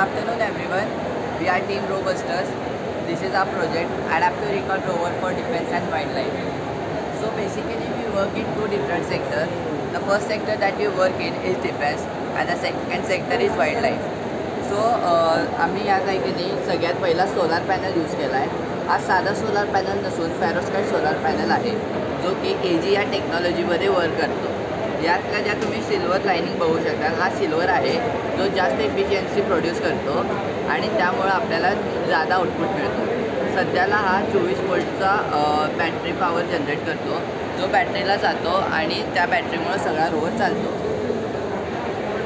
afternoon everyone. We are Team Robusters. This is our project Adaptive Recon Rover for Defense and Wildlife. So basically we work in two different sectors. The first sector that we work in is defense and the second sector is wildlife. So आम्ही या ठिकाणी सगळ्यात पहिला solar panel use केला आहे. हा साधा solar panel नसून फेरोस्काइट सोलार पॅनल आहे जो की AG या टेक्नॉलॉजीमध्ये वर्क करतो. यातल्या ज्या तुम्ही सिल्वर लाइनिंग बघू शकता, हा सिल्वर आहे जो जास्त एफिशियन्सी प्रोड्यूस करतो आणि त्यामुळे आपल्याला ज़्यादा आउटपुट मिळतो. सध्याला हा 24 वोल्टचा बॅटरी पॉवर जनरेट करतो जो बॅटरीला जातो आणि त्या बॅटरीमुळे सगळा रोवर चालतो.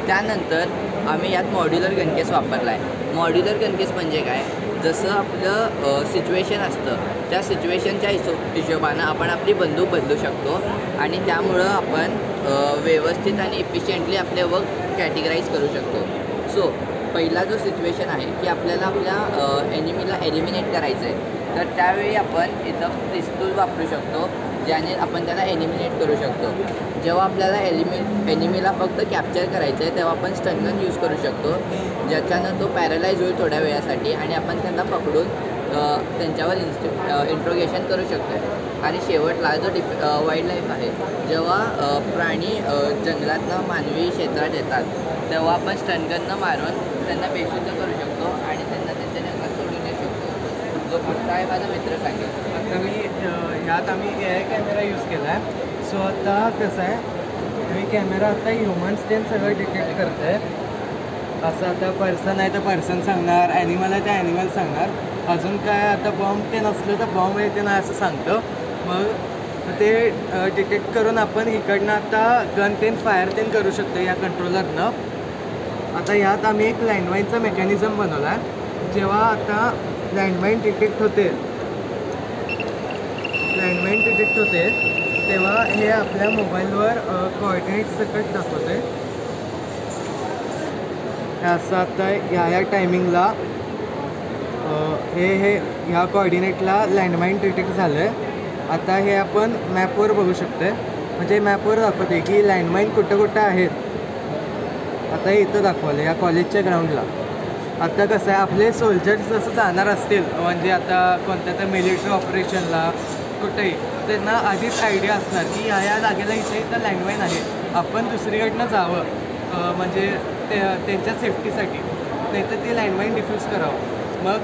त्यानंतर आम्ही यात मॉड्युलर गनकेस वापरला आहे. मॉड्युलर गनकेस म्हणजे काय, जसं आपलं सिच्युएशन असतं त्या सिच्युएशनच्या हिशोबानं आपण आपली बंदूक बदलू शकतो आणि त्यामुळं आपण व्यवस्थित आणि इफिशियंटली आपले वर्क कॅटेगराईज करू शकतो. सो पहिला जो सिच्युएशन आहे की आपल्याला आपल्या एनिमीला एलिमिनेट करायचं आहे, तर त्यावेळी आपण इथं पिस्तूल वापरू शकतो ज्याने आपण त्याला एलिमिनेट करू शकतो. जेव्हा आपल्याला एनिमीला फक्त कॅप्चर करायचं आहे तेव्हा आपण स्टनगन यूज करू शकतो ज्याच्यानं तो पॅरलाइज होईल थोड्या वेळासाठी आणि आपण त्यांना पकडून त्यांच्यावर इंट्रोगेशन करू शकतो. आणि शेवटला जो वाईल्ड लाईफ आहे, जेव्हा प्राणी जंगलातनं मानवी क्षेत्रात येतात तेव्हा आपण स्टनगननं मारून त्यांना बेशुद्ध करू शकतो आणि त्यांना त्यांच्या जंगलात सोडून येऊ शकतो. जो पुढचा आहे माझा मित्र सांगेल. आता यात आम्ही AI कॅमेरा यूज केला आहे. सो आता कसं आहे, मी कॅमेरा आता ह्युमन्स ते सगळं डिटेक्ट करत आहे. असं आता पर्सन आहे तर पर्सन सांगणार, ॲनिमल आहे तर ॲनिमल सांगणार. अजून काय आता बॉम्ब ते नसलं तर बॉम्ब येते ना असं सांगतं. मग ते डिटेक्ट करून आपण इकडनं आता गन तेन फायर तेन करू शकतो या कंट्रोलरनं. आता यात आम्ही एक लँडमाईनचा मेकॅनिझम बनवला आहे. जेव्हा आता लँडमाईन डिटेक्ट होते तेव्हा हे आपल्या मोबाईलवर कोऑर्डिनेट सकट दाखवते. असं आता या टायमिंगला हे ह्या कोऑर्डिनेटला लँडमाईन डिटेक्ट झालं आहे. आता हे आपण मॅपवर बघू शकतो. म्हणजे मॅपवर दाखवते की लँडमाईन कुठं कुठं आहेत. आता हे इथं दाखवलं या कॉलेजच्या ग्राउंडला. आता कसं आहे, आपले सोल्जर्स जसं जाणार असतील म्हणजे आता कोणत्या तर मिलिटरी ऑपरेशनला कुठेही, त्यांना आधीच आयडिया असणार की या जागेला इथं लँडमाईन आहे, आपण दुसरीकडनं जावं म्हणजे त्यांच्या सेफ्टीसाठी, नाहीतर ते लँडमाईन डिफ्यूज करावं. मग